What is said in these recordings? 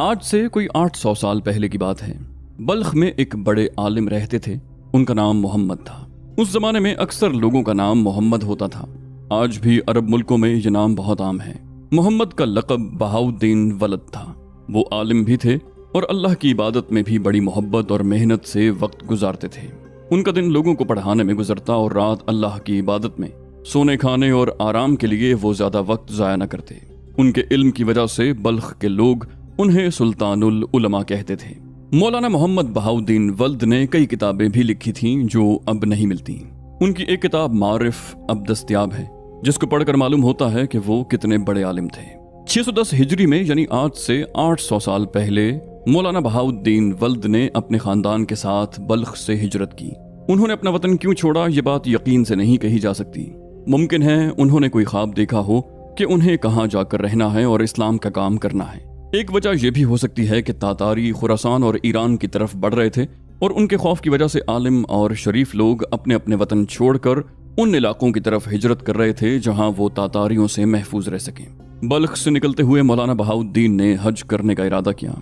آج سے کوئی 800 سال پہلے کی بات ہے۔ بلخ میں ایک بڑے عالم رہتے تھے، ان کا نام محمد تھا۔ اس زمانے میں اکثر لوگوں کا نام محمد ہوتا تھا۔ آج بھی عرب ملکوں میں یہ نام بہت عام ہے۔ محمد کا لقب بہاؤالدین ولد تھا۔ وہ عالم بھی تھے اور اللہ کی عبادت میں بھی بڑی محبت اور محنت سے وقت گزارتے تھے۔ ان کا دن لوگوں کو پڑھانے میں گزرتا اور رات اللہ کی عبادت میں، سونے کھانے اور آرام کے لیے وہ زیادہ وقت ضائع نہ کرتے۔ ان کے علم کی وجہ سے بلخ کے لوگ انہیں سلطان العلماء کہتے تھے۔ مولانا محمد بہاؤالدین ولد نے کئی کتابیں بھی لکھی تھیں جو اب نہیں ملتی۔ ان کی ایک کتاب معارف اب دستیاب ہے، جس کو پڑھ کر معلوم ہوتا ہے کہ وہ کتنے بڑے عالم تھے۔ 610 ہجری میں یعنی آج سے 800 سال پہلے مولانا بہاؤالدین ولد نے اپنے خاندان کے ساتھ بلخ سے ہجرت کی۔ انہوں نے اپنا وطن کیوں چھوڑا، یہ بات یقین سے نہیں کہی جا سکتی۔ ممکن ہے انہوں نے کوئی خواب دیکھا ہو کہ انہیں کہاں جا کر رہنا ہے اور اسلام کا کام کرنا ہے۔ ایک وجہ یہ بھی ہو سکتی ہے کہ تاتاری خراسان اور ایران کی طرف بڑھ رہے تھے اور ان کے خوف کی وجہ سے عالم اور شریف لوگ اپنے اپنے وطن چھوڑ کر ان علاقوں کی طرف ہجرت کر رہے تھے جہاں وہ تاتاریوں سے محفوظ رہ سکیں۔ بلخ سے نکلتے ہوئے مولانا بہاؤالدین نے حج کرنے کا ارادہ کیا۔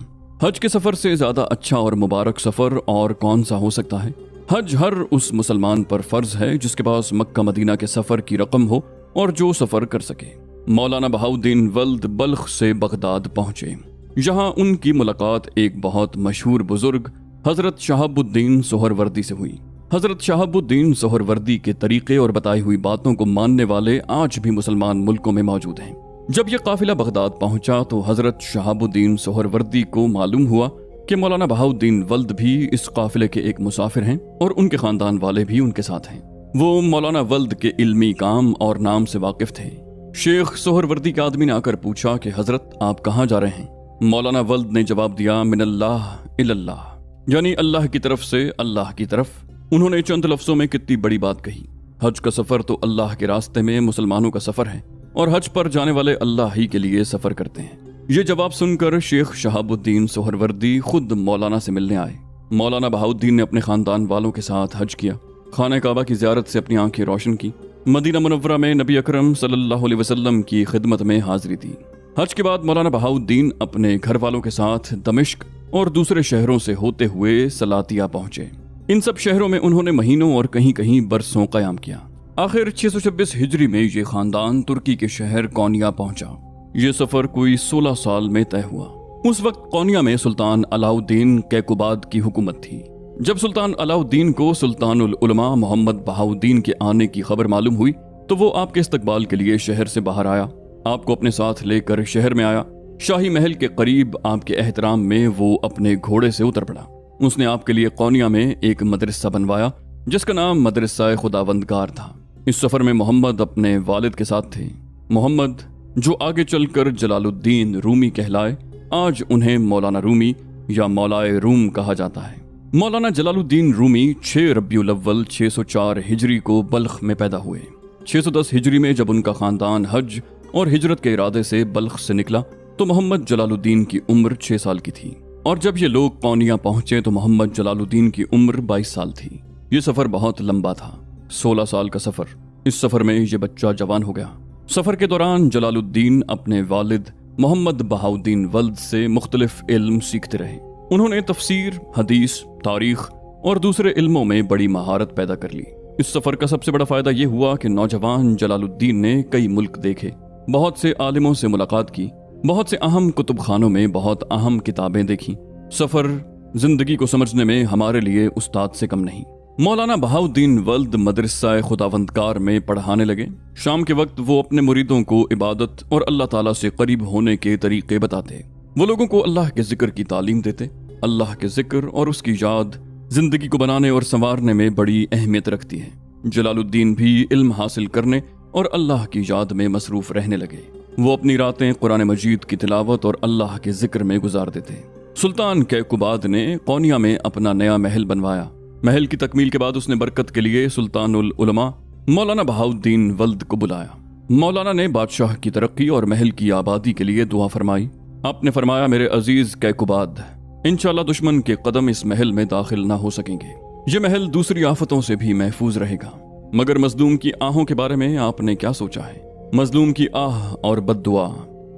حج کے سفر سے زیادہ اچھا اور مبارک سفر اور کون سا ہو سکتا ہے؟ حج ہر اس مسلمان پر فرض ہے جس کے پاس مکہ مدینہ کے سفر کی رقم ہو اور جو سفر کر سکے۔ مولانا بہاؤالدین ولد بلخ سے بغداد پہنچے۔ یہاں ان کی ملاقات ایک بہت مشہور بزرگ حضرت شہاب الدین سہروردی سے ہوئی۔ حضرت شہاب الدین سہروردی کے طریقے اور بتائی ہوئی باتوں کو ماننے والے آج بھی مسلمان ملکوں میں موجود ہیں۔ جب یہ قافلہ بغداد پہنچا تو حضرت شہاب الدین سہروردی کو معلوم ہوا کہ مولانا بہاؤالدین ولد بھی اس قافلے کے ایک مسافر ہیں اور ان کے خاندان والے بھی ان کے ساتھ ہیں۔ وہ مولانا ولد کے علمی کام اور نام سے واقف تھے۔ شیخ سہروردی کے آدمی نے آ کر پوچھا کہ حضرت آپ کہاں جا رہے ہیں؟ مولانا ولد نے جواب دیا، من اللہ الی اللہ، یعنی اللہ کی طرف سے اللہ کی طرف۔ انہوں نے چند لفظوں میں کتنی بڑی بات کہی۔ حج کا سفر تو اللہ کے راستے میں مسلمانوں کا سفر ہے اور حج پر جانے والے اللہ ہی کے لیے سفر کرتے ہیں۔ یہ جواب سن کر شیخ شہاب الدین سہروردی خود مولانا سے ملنے آئے۔ مولانا بہاؤالدین نے اپنے خاندان والوں کے ساتھ حج کیا، خانہ کعبہ کی زیارت سے اپنی آنکھیں روشن کی، مدینہ منورہ میں نبی اکرم صلی اللہ علیہ وسلم کی خدمت میں حاضری دی۔ حج کے بعد مولانا بہاؤالدین اپنے گھر والوں کے ساتھ دمشق اور دوسرے شہروں سے ہوتے ہوئے سلاتیہ پہنچے۔ ان سب شہروں میں انہوں نے مہینوں اور کہیں کہیں برسوں قیام کیا۔ آخر 626 ہجری میں یہ خاندان ترکی کے شہر کونیا پہنچا۔ یہ سفر کوئی 16 سال میں طے ہوا۔ اس وقت کونیا میں سلطان علاؤالدین کیقوباد کی حکومت تھی۔ جب سلطان علاؤالدین کو سلطان العلماء محمد بہاؤالدین کے آنے کی خبر معلوم ہوئی تو وہ آپ کے استقبال کے لیے شہر سے باہر آیا، آپ کو اپنے ساتھ لے کر شہر میں آیا۔ شاہی محل کے قریب آپ کے احترام میں وہ اپنے گھوڑے سے اتر پڑا۔ اس نے آپ کے لیے کونیا میں ایک مدرسہ بنوایا جس کا نام مدرسہ خداوندگار تھا۔ اس سفر میں محمد اپنے والد کے ساتھ تھے۔ محمد جو آگے چل کر جلال الدین رومی کہلائے، آج انہیں مولانا رومی یا مولائے روم کہا جاتا ہے۔ مولانا جلال الدین رومی 6 ربیع الاول 604 ہجری کو بلخ میں پیدا ہوئے۔ 610 ہجری میں جب ان کا خاندان حج اور ہجرت کے ارادے سے بلخ سے نکلا تو محمد جلال الدین کی عمر 6 سال کی تھی، اور جب یہ لوگ کونیا پہنچے تو محمد جلال الدین کی عمر 22 سال تھی۔ یہ سفر بہت لمبا تھا، 16 سال کا سفر۔ اس سفر میں یہ بچہ جوان ہو گیا۔ سفر کے دوران جلال الدین اپنے والد محمد بہاؤالدین ولد سے مختلف علم سیکھتے رہے۔ انہوں نے تفسیر، حدیث، تاریخ اور دوسرے علموں میں بڑی مہارت پیدا کر لی۔ اس سفر کا سب سے بڑا فائدہ یہ ہوا کہ نوجوان جلال الدین نے کئی ملک دیکھے، بہت سے عالموں سے ملاقات کی، بہت سے اہم کتب خانوں میں بہت اہم کتابیں دیکھیں۔ سفر زندگی کو سمجھنے میں ہمارے لیے استاد سے کم نہیں۔ مولانا بہاؤالدین ولد مدرسہ خداوندگار میں پڑھانے لگے۔ شام کے وقت وہ اپنے مریدوں کو عبادت اور اللہ تعالیٰ سے قریب ہونے کے طریقے بتاتے۔ وہ لوگوں کو اللہ کے ذکر کی تعلیم دیتے۔ اللہ کے ذکر اور اس کی یاد زندگی کو بنانے اور سنوارنے میں بڑی اہمیت رکھتی ہے۔ جلال الدین بھی علم حاصل کرنے اور اللہ کی یاد میں مصروف رہنے لگے۔ وہ اپنی راتیں قرآن مجید کی تلاوت اور اللہ کے ذکر میں گزار دیتے۔ سلطان کیقوباد نے کونیا میں اپنا نیا محل بنوایا۔ محل کی تکمیل کے بعد اس نے برکت کے لیے سلطان العلماء مولانا بہاؤالدین ولد کو بلایا۔ مولانا نے بادشاہ کی ترقی اور محل کی آبادی کے لیے دعا فرمائی۔ آپ نے فرمایا، میرے عزیز کیقوباد، انشاءاللہ دشمن کے قدم اس محل میں داخل نہ ہو سکیں گے۔ یہ محل دوسری آفتوں سے بھی محفوظ رہے گا۔ مگر مظلوم کی آہوں کے بارے میں آپ نے کیا سوچا ہے؟ مظلوم کی آہ اور بد دعا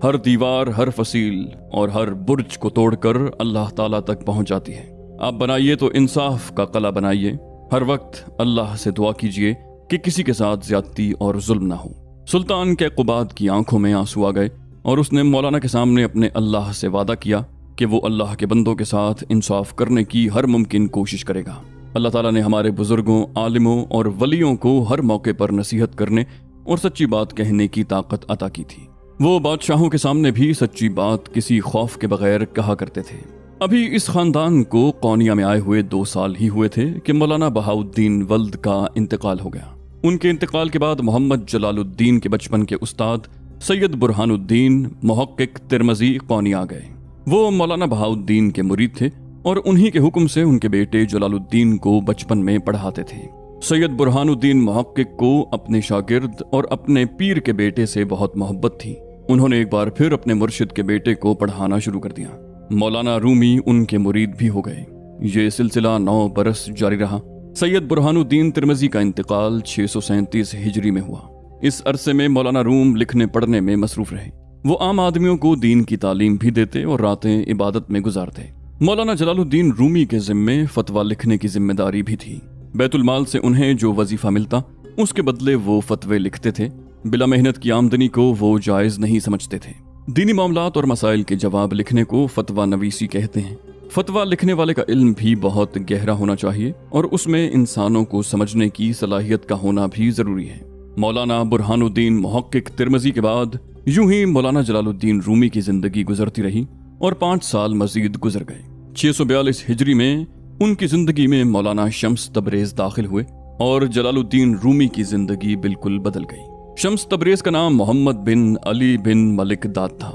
हर दीवार, हर फसील और हर बुर्ज को तोड़कर अल्लाह ताला तक पहुंच जाती है। आप बनाइए तो इंसाफ का कला बनाइए। हर वक्त अल्लाह से दुआ कीजिए कि किसी के साथ ज्यादती और जुल्म ना हो। सुल्तान कैकुबाद की आंखों में आंसू आ गए और उसने मौलाना के सामने अपने अल्लाह से वादा किया कि वो अल्लाह के बंदों के साथ इंसाफ करने की हर मुमकिन कोशिश करेगा। अल्लाह ताला ने हमारे बुजुर्गों, आलिमों और वलियों को हर मौके पर नसीहत करने और सच्ची बात कहने की ताकत अता की थी। वो बादशाहों के सामने भी सच्ची बात किसी खौफ के बगैर कहा करते थे। अभी इस खानदान को कौनिया में आए हुए 2 साल ही हुए थे कि मौलाना बहाउद्दीन वल्द का इंतकाल हो गया। उनके इंतकाल के बाद मोहम्मद जलालुद्दीन के बचपन के उस्ताद सैयद बुरहानुद्दीन मुहक्किक तिरमजी कौनिया आ गए। वो मौलाना बहाउद्दीन के मुरीद थे और उन्हीं के हुक्म से उनके बेटे जलालुद्दीन को बचपन में पढ़ाते थे। सैयद बुरहानुद्दीन मुहक्किक को अपने शागिर्द और अपने पीर के बेटे से बहुत मोहब्बत थी। उन्होंने एक बार फिर अपने मुर्शिद के बेटे को पढ़ाना शुरू कर दिया। मौलाना रूमी उनके मुरीद भी हो गए। ये सिलसिला 9 बरस जारी रहा। सैयद बुरहानुद्दीन तिरमजी का इंतकाल 637 हिजरी में हुआ। इस अरसे में मौलाना रूम लिखने पढ़ने में मसरूफ रहे। वो आम आदमियों को दीन की तालीम भी देते और रातें इबादत में गुजारते। मौलाना जलालुद्दीन रूमी के जिम्मे फतवा लिखने की जिम्मेदारी भी थी। बैतुल माल से उन्हें जो वजीफा मिलता उसके बदले वो फतवे लिखते थे। बिला मेहनत की आमदनी को वो जायज नहीं समझते थे। दीनी मामलात और मसाइल के जवाब लिखने को फतवा नवीसी कहते हैं। फतवा लिखने वाले का इल्म भी बहुत गहरा होना चाहिए और उसमें इंसानों को समझने की सलाहियत का होना भी जरूरी है। मौलाना बुरहानुद्दीन मुहक्किक तिरमजी के बाद यूं ही मौलाना जलालुद्दीन रूमी की जिंदगी गुजरती रही और 5 साल मजीद गुजर गए। 642 हिजरी में उनकी जिंदगी में मौलाना शम्स तबरेज दाखिल हुए और जलालुद्दीन रूमी की जिंदगी बिल्कुल बदल गई। शम्स तबरेज का नाम मोहम्मद बिन अली बिन मलिक दाद था।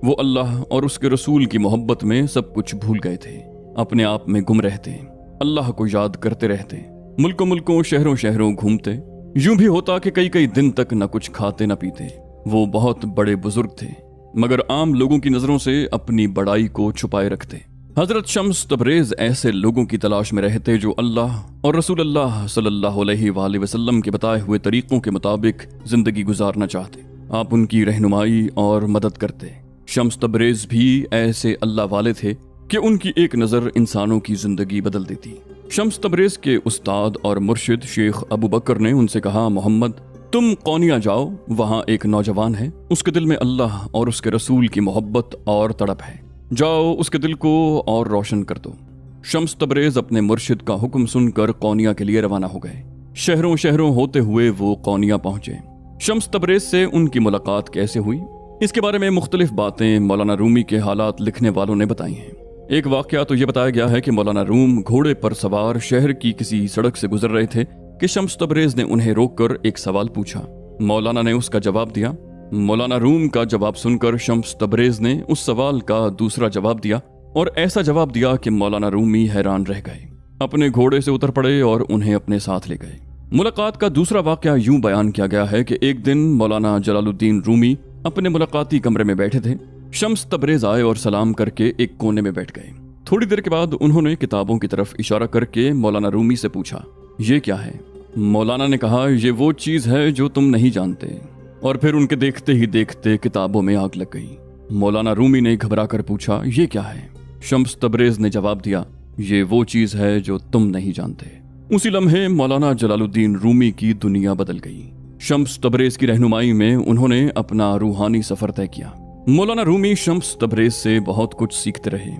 वो अल्लाह और उसके रसूल की मोहब्बत में सब कुछ भूल गए थे। अपने आप में गुम रहते, अल्लाह को याद करते रहते, मुल्कों मुल्कों शहरों शहरों घूमते। यूं भी होता कि कई कई दिन तक न कुछ खाते न पीते। वो बहुत बड़े बुजुर्ग थे मगर आम लोगों की नजरों से अपनी बड़ाई को छुपाए रखते। हजरत शम्स तबरेज ऐसे लोगों की तलाश में रहते जो अल्लाह और रसूल अल्लाह सल्लल्लाहु अलैहि वसल्लम के बताए हुए तरीकों के मुताबिक जिंदगी गुजारना चाहते। आप उनकी रहनुमाई और मदद करते। शम्स तबरेज भी ऐसे अल्लाह वाले थे कि उनकी एक नज़र इंसानों की जिंदगी बदल देती। शम्स तबरेज के उस्ताद और मुर्शिद शेख अबू बकर ने उनसे कहा, मोहम्मद तुम कौनिया जाओ, वहाँ एक नौजवान है, उसके दिल में अल्लाह और उसके रसूल की मोहब्बत और तड़प है, जाओ उसके दिल को और रोशन कर दो। शम्स तबरेज अपने मुर्शिद का हुक्म सुनकर कौनिया के लिए रवाना हो गए। शहरों शहरों होते हुए वो कौनिया पहुंचे। शम्स तबरेज से उनकी मुलाकात कैसे हुई, इसके बारे में मुख्तलिफ बातें मौलाना रूमी के हालात लिखने वालों ने बताई हैं। एक वाकया तो ये बताया गया है कि मौलाना रूम घोड़े पर सवार शहर की किसी सड़क से गुजर रहे थे कि शम्स तबरेज ने उन्हें रोककर एक सवाल पूछा। मौलाना ने उसका जवाब दिया। मौलाना रूम का जवाब सुनकर शम्स तबरेज ने उस सवाल का दूसरा जवाब दिया और ऐसा जवाब दिया कि मौलाना रूमी हैरान रह गए। अपने घोड़े से उतर पड़े और उन्हें अपने साथ ले गए। मुलाकात का दूसरा वाकया यूं बयान किया गया है कि एक दिन मौलाना जलालुद्दीन रूमी अपने मुलाकाती कमरे में बैठे थे। शम्स तबरेज आए और सलाम करके एक कोने में बैठ गए। थोड़ी देर के बाद उन्होंने किताबों की तरफ इशारा करके मौलाना रूमी से पूछा, ये क्या है? मौलाना ने कहा, ये वो चीज है जो तुम नहीं जानते। और फिर उनके देखते ही देखते किताबों में आग लग गई। मौलाना रूमी ने घबरा कर पूछा, ये क्या है? शम्स तबरेज ने जवाब दिया, ये वो चीज है जो तुम नहीं जानते। उसी लम्हे मौलाना जलालुद्दीन रूमी की दुनिया बदल गई। शम्स तबरेज की रहनुमाई में उन्होंने अपना रूहानी सफर तय किया। मौलाना रूमी शम्स तबरेज से बहुत कुछ सीखते रहे।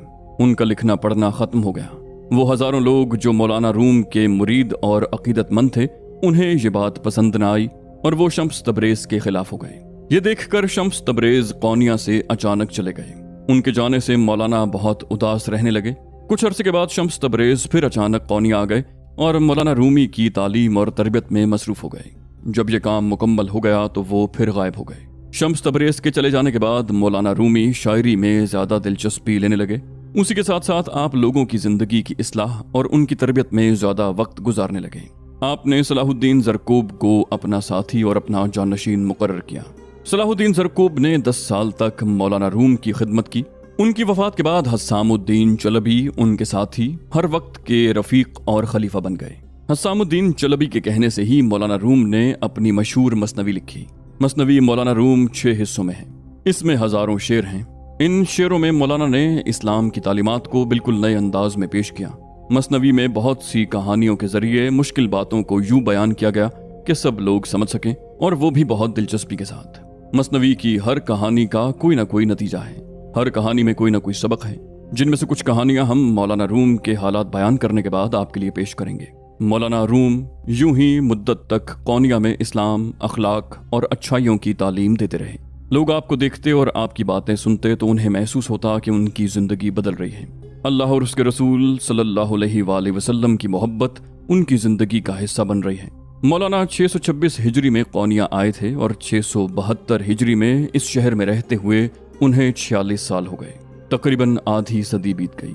उनका लिखना पढ़ना खत्म हो गया। वो हजारों लोग जो मौलाना रूम के मुरीद और अकीदतमंद थे, उन्हें ये बात पसंद न आई और वो शम्स तबरेज के खिलाफ हो गए। ये देखकर शम्स तबरेज कौनिया से अचानक चले गए। उनके जाने से मौलाना बहुत उदास रहने लगे। कुछ अरसे के बाद शम्स तबरेज फिर अचानक कौनिया आ गए और मौलाना रूमी की तालीम और तरबियत में मसरूफ हो गए। जब ये काम मुकम्मल हो गया तो वो फिर गायब हो गए। शम्स तबरेज के चले जाने के बाद मौलाना रूमी शायरी में ज्यादा दिलचस्पी लेने लगे। उसी के साथ साथ आप लोगों की जिंदगी की इस्लाह और उनकी तरबियत में ज्यादा वक्त गुजारने लगे। आपने सलाहुद्दीन ज़रक़ूब को अपना साथी और अपना जानशीन मुकर्रर किया। सलाहुद्दीन ज़रक़ूब ने 10 साल तक मौलाना रूम की खिदमत की। उनकी वफात के बाद हस्सामुद्दीन चलबी उनके साथी, हर वक्त के रफीक और खलीफा बन गए। हस्सामुद्दीन चलबी के कहने से ही मौलाना रूम ने अपनी मशहूर मसनवी लिखी। मसनवी मौलाना रूम 6 हिस्सों में है। اس میں ہزاروں شعر ہیں۔ ان شعروں میں مولانا نے اسلام کی تعلیمات کو بالکل نئے انداز میں پیش کیا۔ مثنوی میں بہت سی کہانیوں کے ذریعے مشکل باتوں کو یوں بیان کیا گیا کہ سب لوگ سمجھ سکیں، اور وہ بھی بہت دلچسپی کے ساتھ۔ مثنوی کی ہر کہانی کا کوئی نہ کوئی نتیجہ ہے، ہر کہانی میں کوئی نہ کوئی سبق ہے، جن میں سے کچھ کہانیاں ہم مولانا روم کے حالات بیان کرنے کے بعد آپ کے لیے پیش کریں گے۔ مولانا روم یوں ہی مدت تک قونیہ میں اسلام، اخلاق اور اچھائیوں کی تعلیم دیتے رہے۔ لوگ آپ کو دیکھتے اور آپ کی باتیں سنتے تو انہیں محسوس ہوتا کہ ان کی زندگی بدل رہی ہے۔ اللہ اور اس کے رسول صلی اللہ علیہ وآلہ وسلم کی محبت ان کی زندگی کا حصہ بن رہی ہے۔ مولانا 626 ہجری میں قونیہ آئے تھے اور 672 ہجری میں اس شہر میں رہتے ہوئے انہیں 46 سال ہو گئے، تقریباً آدھی صدی بیت گئی۔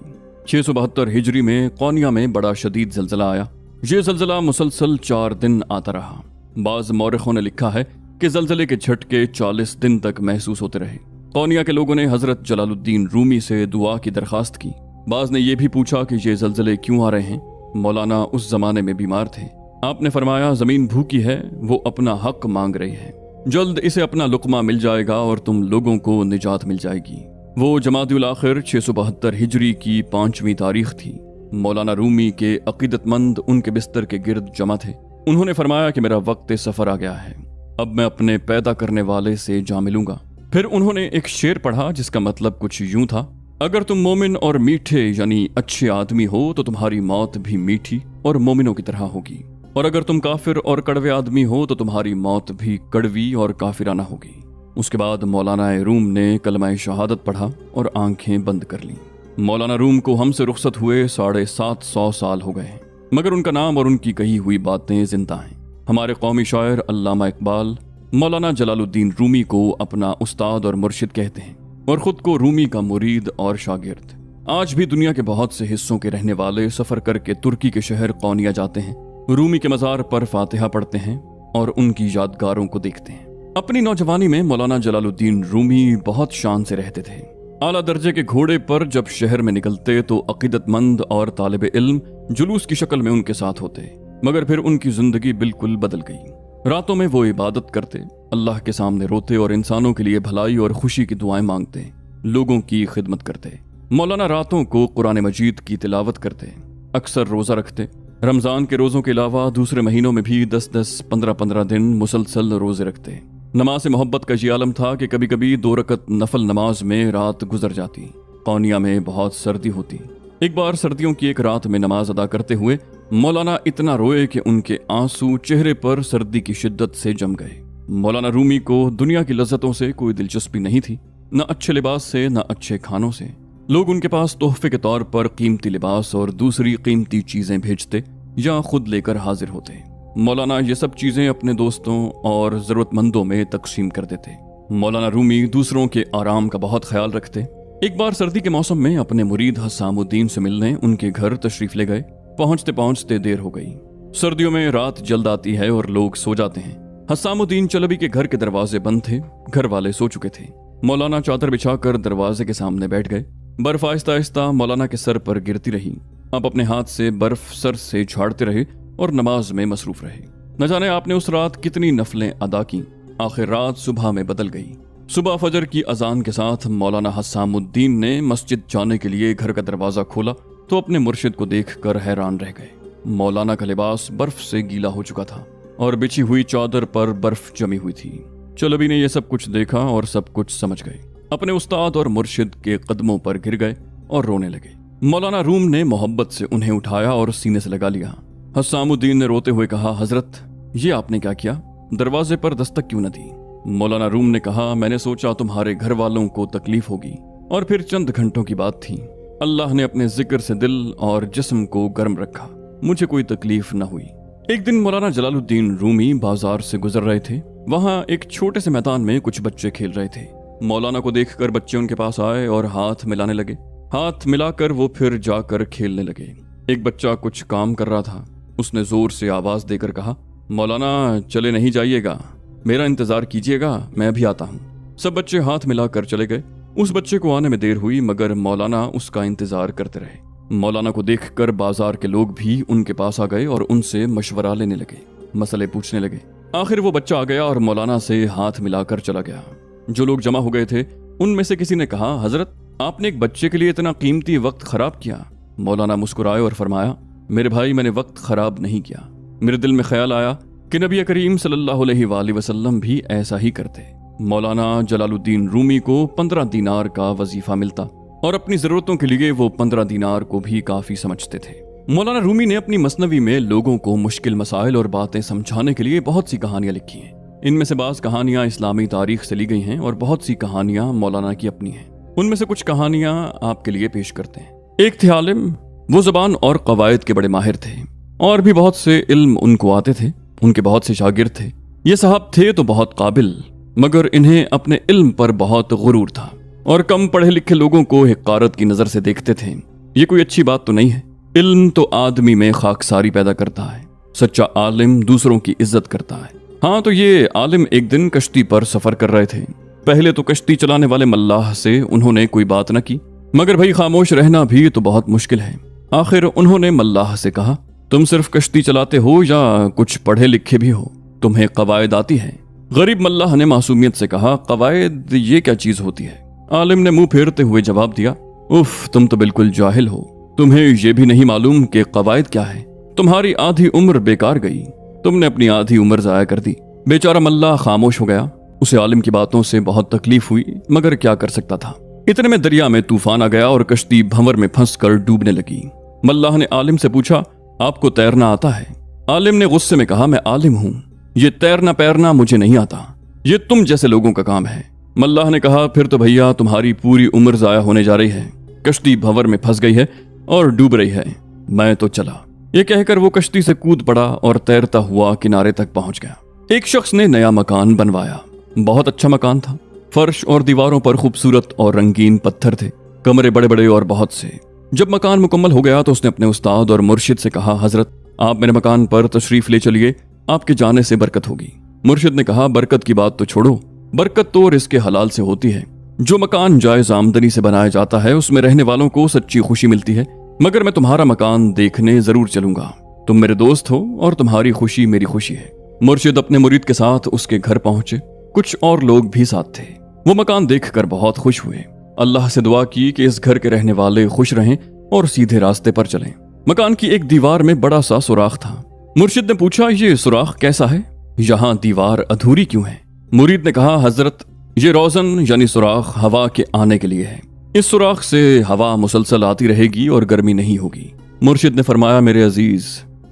672 ہجری میں قونیہ میں بڑا شدید زلزلہ آیا۔ یہ زلزلہ مسلسل 4 دن آتا رہا۔ بعض مورخوں نے لکھا ہے کہ زلزلے کے جھٹکے 40 دن تک محسوس ہوتے رہے۔ قونیہ کے لوگوں نے حضرت جلال الدین رومی سے دعا کی درخواست کی۔ بعض نے یہ بھی پوچھا کہ یہ زلزلے کیوں آ رہے ہیں۔ مولانا اس زمانے میں بیمار تھے۔ آپ نے فرمایا، زمین بھوکی ہے، وہ اپنا حق مانگ رہی ہے، جلد اسے اپنا لقمہ مل جائے گا اور تم لوگوں کو نجات مل جائے گی۔ وہ جمادی الاخر 672 ہجری کی 5ویں تاریخ تھی۔ مولانا رومی کے عقیدت مند ان کے بستر کے گرد جمع تھے۔ انہوں نے فرمایا کہ میرا وقت سفر آ گیا ہے، اب میں اپنے پیدا کرنے والے سے جا ملوں گا۔ پھر انہوں نے ایک شعر پڑھا جس کا مطلب کچھ یوں تھا: اگر تم مومن اور میٹھے یعنی اچھے آدمی ہو تو تمہاری موت بھی میٹھی اور مومنوں کی طرح ہوگی، اور اگر تم کافر اور کڑوے آدمی ہو تو تمہاری موت بھی کڑوی اور کافرانہ ہوگی۔ اس کے بعد مولانا روم نے کلمہ شہادت پڑھا اور آنکھیں بند کر لیں۔ مولانا روم کو ہم سے رخصت ہوئے 750 سال ہو گئے، مگر ان کا نام اور ان کی کہی ہوئی باتیں زندہ ہیں۔ ہمارے قومی شاعر علامہ اقبال مولانا جلال الدین رومی کو اپنا استاد اور مرشد کہتے ہیں، اور خود کو رومی کا مرید اور شاگرد۔ آج بھی دنیا کے بہت سے حصوں کے رہنے والے سفر کر کے ترکی کے شہر قونیہ جاتے ہیں، رومی کے مزار پر فاتحہ پڑھتے ہیں اور ان کی یادگاروں کو دیکھتے ہیں۔ اپنی نوجوانی میں مولانا جلال الدین رومی بہت شان سے رہتے تھے۔ اعلیٰ درجے کے گھوڑے پر جب شہر میں نکلتے تو عقیدت مند اور طالب علم جلوس کی شکل میں ان کے ساتھ ہوتے، مگر پھر ان کی زندگی بالکل بدل گئی۔ راتوں میں وہ عبادت کرتے، اللہ کے سامنے روتے اور انسانوں کے لیے بھلائی اور خوشی کی دعائیں مانگتے، لوگوں کی خدمت کرتے۔ مولانا راتوں کو قرآن مجید کی تلاوت کرتے، اکثر روزہ رکھتے۔ رمضان کے روزوں کے علاوہ دوسرے مہینوں میں بھی 10-10، 15-15 دن مسلسل روزے رکھتے۔ نماز سے محبت کا یہ عالم تھا کہ کبھی کبھی 2 رکعت نفل نماز میں رات گزر جاتی۔ قونیہ میں بہت سردی ہوتی۔ ایک بار سردیوں کی ایک رات میں نماز ادا کرتے ہوئے مولانا اتنا روئے کہ ان کے آنسو چہرے پر سردی کی شدت سے جم گئے۔ مولانا رومی کو دنیا کی لذتوں سے کوئی دلچسپی نہیں تھی، نہ اچھے لباس سے، نہ اچھے کھانوں سے۔ لوگ ان کے پاس تحفے کے طور پر قیمتی لباس اور دوسری قیمتی چیزیں بھیجتے یا خود لے کر حاضر ہوتے۔ مولانا یہ سب چیزیں اپنے دوستوں اور ضرورت مندوں میں تقسیم کر دیتے۔ مولانا رومی دوسروں کے آرام کا بہت خیال رکھتے۔ ایک بار سردی کے موسم میں اپنے مرید حسام الدین سے ملنے ان کے گھر تشریف لے گئے۔ پہنچتے پہنچتے دیر ہو گئی۔ سردیوں میں رات جلد آتی ہے اور لوگ سو جاتے ہیں۔ حسام الدین چلبی کے گھر کے دروازے بند تھے، گھر والے سو چکے تھے۔ مولانا چادر بچھا کر دروازے کے سامنے بیٹھ گئے۔ برف آہستہ آہستہ مولانا کے سر پر گرتی رہی۔ آپ اپنے ہاتھ سے برف سر سے جھاڑتے رہے اور نماز میں مصروف رہے۔ نہ جانے آپ نے اس رات کتنی نفلیں ادا کی۔ آخر رات صبح میں بدل گئی۔ صبح فجر کی اذان کے ساتھ مولانا حسام الدین نے مسجد جانے کے لیے گھر کا دروازہ کھولا تو اپنے مرشد کو دیکھ کر حیران رہ گئے۔ مولانا کا لباس برف سے گیلا ہو چکا تھا اور بچھی ہوئی چادر پر برف جمی ہوئی تھی۔ چلبی نے یہ سب کچھ دیکھا اور سب کچھ سمجھ گئے۔ اپنے استاد اور مرشد کے قدموں پر گر گئے اور رونے لگے۔ مولانا روم نے محبت سے انہیں اٹھایا اور سینے سے لگا لیا۔ حسام الدین نے روتے ہوئے کہا، حضرت یہ آپ نے کیا کیا؟ دروازے پر دستک کیوں نہ دی؟ مولانا روم نے کہا، میں نے سوچا تمہارے گھر والوں کو تکلیف ہوگی، اور پھر چند گھنٹوں کی بات تھی، اللہ نے اپنے ذکر سے دل اور جسم کو گرم رکھا، مجھے کوئی تکلیف نہ ہوئی۔ ایک دن مولانا جلال الدین رومی بازار سے گزر رہے تھے۔ وہاں ایک چھوٹے سے میدان میں کچھ بچے کھیل رہے تھے۔ مولانا کو دیکھ کر بچے ان کے پاس آئے اور ہاتھ ملانے لگے۔ ہاتھ ملا کر وہ پھر جا کر کھیلنے لگے۔ ایک بچہ کچھ کام کر رہا تھا، اس نے زور سے آواز دے کر کہا، مولانا چلے نہیں جائیے گا، میرا انتظار کیجیے گا، میں ابھی آتا ہوں۔ سب بچے ہاتھ ملا کر چلے گئے۔ اس بچے کو آنے میں دیر ہوئی مگر مولانا اس کا انتظار کرتے رہے۔ مولانا کو دیکھ کر بازار کے لوگ بھی ان کے پاس آ گئے اور ان سے مشورہ لینے لگے، مسئلے پوچھنے لگے۔ آخر وہ بچہ آ گیا اور مولانا سے ہاتھ ملا کر چلا گیا۔ जो लोग जमा हो गए थे उनमें से किसी ने कहा, हजरत आपने एक बच्चे के लिए इतना कीमती वक्त खराब किया। मौलाना मुस्कुराए और फरमाया, मेरे भाई मैंने वक्त खराब नहीं किया। मेरे दिल में ख्याल आया कि नबी करीम सल्लल्लाहु अलैहि वसल्लम भी ऐसा ही करते। मौलाना जलालुद्दीन रूमी को 15 दीनार का वजीफा मिलता और अपनी जरूरतों के लिए वो 15 दीनार को भी काफी समझते थे। मौलाना रूमी ने अपनी मसनवी में लोगों को मुश्किल मसाइल और बातें समझाने के लिए बहुत सी कहानियां लिखी हैं। इनमें से बाज़ कहानियां इस्लामी तारीख से ली गई हैं और बहुत सी कहानियां मौलाना की अपनी हैं। उनमें से कुछ कहानियां आपके लिए पेश करते हैं। एक थे आलिम, वो ज़बान और कवायद के बड़े माहिर थे और भी बहुत से इल्म उनको आते थे। उनके बहुत से शागिर्द थे। ये साहब थे तो बहुत काबिल, मगर इन्हें अपने इल्म पर बहुत गुरूर था और कम पढ़े लिखे लोगों को हिकारत की नजर से देखते थे। ये कोई अच्छी बात तो नहीं है। इल्म तो आदमी में खाकसारी पैदा करता है। सच्चा आलिम दूसरों की इज्जत करता है। हाँ, तो ये आलिम एक दिन कश्ती पर सफर कर रहे थे। पहले तो कश्ती चलाने वाले मल्लाह से उन्होंने कोई बात न की, मगर भाई खामोश रहना भी तो बहुत मुश्किल है। आखिर उन्होंने मल्लाह से कहा, तुम सिर्फ कश्ती चलाते हो या कुछ पढ़े लिखे भी हो? तुम्हें कवायद आती है? गरीब मल्लाह ने मासूमियत से कहा, कवायद ये क्या चीज होती है? आलिम ने मुंह फेरते हुए जवाब दिया, उफ, तुम तो बिल्कुल जाहिल हो। तुम्हें ये भी नहीं मालूम कि कवायद क्या है? तुम्हारी आधी उम्र बेकार गई। तुमने अपनी आधी उम्र जाया कर दी। बेचारा मल्लाह खामोश हो गया। उसे आलिम की बातों से बहुत तकलीफ हुई, मगर क्या कर सकता था। इतने में दरिया में तूफान आ गया और कश्ती भंवर में फंसकर डूबने लगी। मल्लाह ने आलिम से पूछा, आपको तैरना आता है? आलिम ने गुस्से में कहा, मैं आलिम हूं, ये तैरना पैरना मुझे नहीं आता, ये तुम जैसे लोगों का काम है। मल्लाह ने कहा, फिर तो भैया तुम्हारी पूरी उम्र जाया होने जा रही है। कश्ती भंवर में फंस गई है और डूब रही है। मैं तो चला। ये कहकर वो कश्ती से कूद पड़ा और तैरता हुआ किनारे तक पहुंच गया। एक शख्स ने नया मकान बनवाया। बहुत अच्छा मकान था। फर्श और दीवारों पर खूबसूरत और रंगीन पत्थर थे। कमरे बड़े बड़े और बहुत से। जब मकान मुकम्मल हो गया तो उसने अपने उस्ताद और मुर्शिद से कहा, हजरत आप मेरे मकान पर तशरीफ ले चलिए, आपके जाने से बरकत होगी। मुर्शिद ने कहा, बरकत की बात तो छोड़ो, बरकत तो रिज़्क़ हलाल से होती है। जो मकान जायज आमदनी से बनाया जाता है उसमें रहने वालों को सच्ची खुशी मिलती है। मगर मैं तुम्हारा मकान देखने जरूर चलूंगा। तुम मेरे दोस्त हो और तुम्हारी खुशी मेरी खुशी है। मुर्शिद अपने मुरीद के साथ उसके घर पहुंचे। कुछ और लोग भी साथ थे। वो मकान देखकर बहुत खुश हुए। अल्लाह से दुआ की कि इस घर के रहने वाले खुश रहें और सीधे रास्ते पर चलें। मकान की एक दीवार में बड़ा सा सुराख था। मुर्शिद ने पूछा, ये सुराख कैसा है? यहाँ दीवार अधूरी क्यों है? मुरीद ने कहा, हजरत ये रोजन यानी सुराख हवा के आने के लिए है। इस सुराख से हवा मुसलसल आती रहेगी और गर्मी नहीं होगी। मुर्शिद ने फरमाया, मेरे अजीज,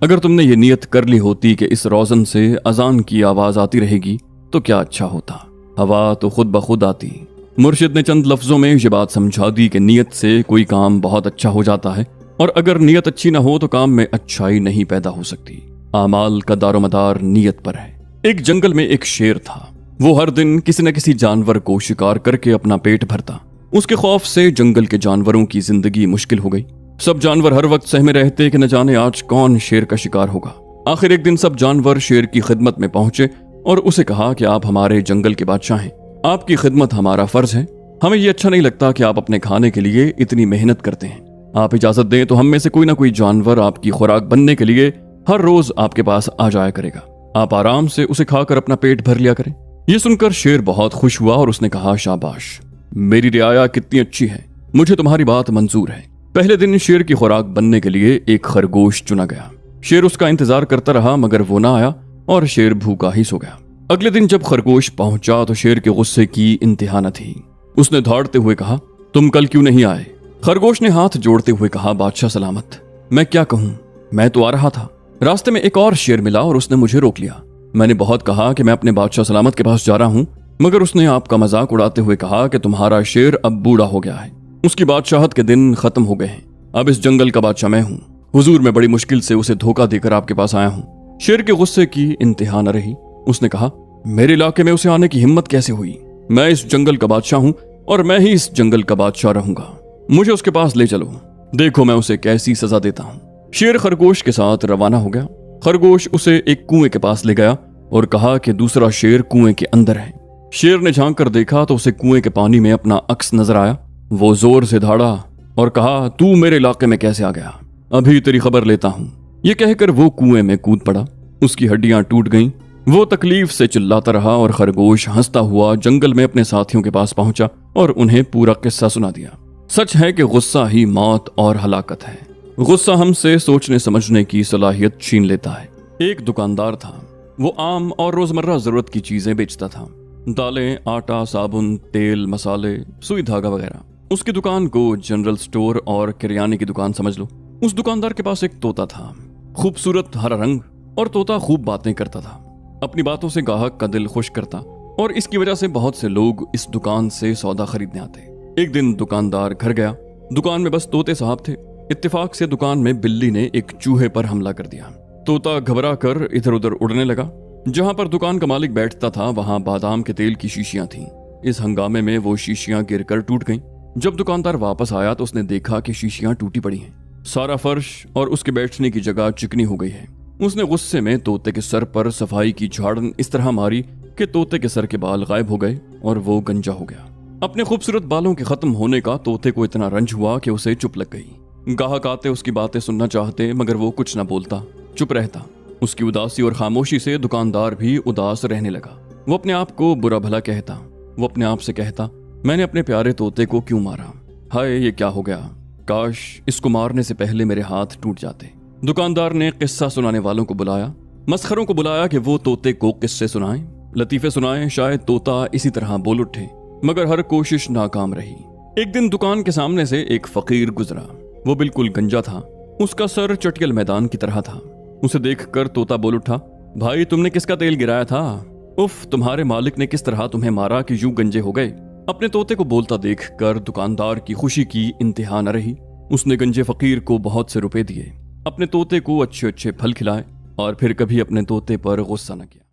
अगर तुमने ये नियत कर ली होती कि इस रोजन से अजान की आवाज आती रहेगी तो क्या अच्छा होता। हवा तो खुद ब खुद आती। मुर्शिद ने चंद लफ्जों में ये बात समझा दी कि नियत से कोई काम बहुत अच्छा हो जाता है और अगर नियत अच्छी ना हो तो काम में अच्छाई नहीं पैदा हो सकती। आमाल का दारोमदार नियत पर है। एक जंगल में एक शेर था। वो हर दिन किसी न किसी जानवर को शिकार करके अपना पेट भरता। उसके खौफ से जंगल के जानवरों की जिंदगी मुश्किल हो गई। सब जानवर हर वक्त सहमे रहते कि न जाने आज कौन शेर का शिकार होगा। आखिर एक दिन सब जानवर शेर की खिदमत में पहुंचे और उसे कहा कि आप हमारे जंगल के बादशाह हैं, आपकी खिदमत हमारा फर्ज है। हमें ये अच्छा नहीं लगता कि आप अपने खाने के लिए इतनी मेहनत करते हैं। आप इजाजत दें तो हम में से कोई ना कोई जानवर आपकी खुराक बनने के लिए हर रोज आपके पास आ जाया करेगा। आप आराम से उसे खाकर अपना पेट भर लिया करें। ये सुनकर शेर बहुत खुश हुआ और उसने कहा, शाबाश, मेरी रियाया कितनी अच्छी है, मुझे तुम्हारी बात मंजूर है। पहले दिन शेर की खुराक बनने के लिए एक खरगोश चुना गया। शेर उसका इंतजार करता रहा मगर वो ना आया और शेर भूखा ही सो गया। अगले दिन जब खरगोश पहुंचा तो शेर के गुस्से की इंतहा न थी। उसने दौड़ते हुए कहा, तुम कल क्यों नहीं आए? खरगोश ने हाथ जोड़ते हुए कहा, बादशाह सलामत, मैं क्या कहूं, मैं तो आ रहा था। रास्ते में एक और शेर मिला और उसने मुझे रोक लिया। मैंने बहुत कहा कि मैं अपने बादशाह सलामत के पास जा रहा हूं, मगर उसने आपका मजाक उड़ाते हुए कहा कि तुम्हारा शेर अब बूढ़ा हो गया है, उसकी बादशाहत के दिन खत्म हो गए हैं, अब इस जंगल का बादशाह मैं हूं। हुजूर, मैं बड़ी मुश्किल से उसे धोखा देकर आपके पास आया हूं। शेर के गुस्से की इंतहा न रही। उसने कहा, मेरे इलाके में उसे आने की हिम्मत कैसे हुई? मैं इस जंगल का बादशाह हूं और मैं ही इस जंगल का बादशाह रहूंगा। मुझे उसके पास ले चलो, देखो मैं उसे कैसी सजा देता हूं। शेर खरगोश के साथ रवाना हो गया। खरगोश उसे एक कुएं के पास ले गया और कहा कि दूसरा शेर कुएं के अंदर है। शेर ने झांक कर देखा तो उसे कुएं के पानी में अपना अक्स नजर आया। वो जोर से दौड़ा और कहा, तू मेरे इलाके में कैसे आ गया? अभी तेरी खबर लेता हूं। ये कहकर वो कुएं में कूद पड़ा। उसकी हड्डियां टूट गईं वो तकलीफ से चिल्लाता रहा और खरगोश हंसता हुआ जंगल में अपने साथियों के पास पहुंचा और उन्हें पूरा किस्सा सुना दिया। सच है कि गुस्सा ही मौत और हलाकत है। गुस्सा हमसे सोचने समझने की सलाहियत छीन लेता है। एक दुकानदार था। वो आम और रोजमर्रा जरूरत की चीजें बेचता था। दालें, आटा, साबुन, तेल, मसाले, सुई धागा वगैरह। उसकी दुकान को जनरल स्टोर और किराने की दुकान समझ लो। उस दुकानदार के पास एक तोता था, खूबसूरत हरा रंग, और तोता खूब बातें करता था। अपनी बातों से ग्राहक का दिल खुश करता और इसकी वजह से बहुत से लोग इस दुकान से सौदा खरीदने आते। एक दिन दुकानदार घर गया। दुकान में बस तोते साहब थे। इत्तेफाक से दुकान में बिल्ली ने एक चूहे पर हमला कर दिया। तोता घबरा कर इधर उधर उड़ने लगा। जहां पर दुकान का मालिक बैठता था वहां बादाम के तेल की शीशियां थीं। इस हंगामे में वो शीशियां गिरकर टूट गईं। जब दुकानदार वापस आया तो उसने देखा कि शीशियां टूटी पड़ी हैं। सारा फर्श और उसके बैठने की जगह चिकनी हो गई है। उसने गुस्से में तोते के सर पर सफाई की झाड़न इस तरह मारी कि तोते के सर के बाल गायब हो गए और वो गंजा हो गया। अपने खूबसूरत बालों के खत्म होने का तोते को इतना रंज हुआ कि उसे चुप लग गई। ग्राहक आते उसकी बातें सुनना चाहते मगर वो कुछ ना बोलता, चुप रहता। उसकी उदासी और खामोशी से दुकानदार भी उदास रहने लगा। वो अपने आप को बुरा भला कहता। वो अपने आप से कहता, मैंने अपने प्यारे तोते को क्यों मारा? हाय, ये क्या हो गया? काश इसको मारने से पहले मेरे हाथ टूट जाते। दुकानदार ने किस्सा सुनाने वालों को बुलाया, मस्खरों को बुलाया कि वो तोते को किस्से सुनाएं, लतीफे सुनाएं। शायद तोता इसी तरह बोल उठे, मगर हर कोशिश नाकाम रही। एक दिन दुकान के सामने से एक फकीर गुजरा। वो बिल्कुल गंजा था। उसका सर चटियल मैदान की तरह था। उसे देखकर तोता बोल उठा, भाई तुमने किसका तेल गिराया था? उफ, तुम्हारे मालिक ने किस तरह तुम्हें मारा कि यूं गंजे हो गए? अपने तोते को बोलता देखकर दुकानदार की खुशी की इंतहा न रही। उसने गंजे फकीर को बहुत से रुपए दिए, अपने तोते को अच्छे अच्छे फल खिलाए और फिर कभी अपने तोते पर गुस्सा न किया।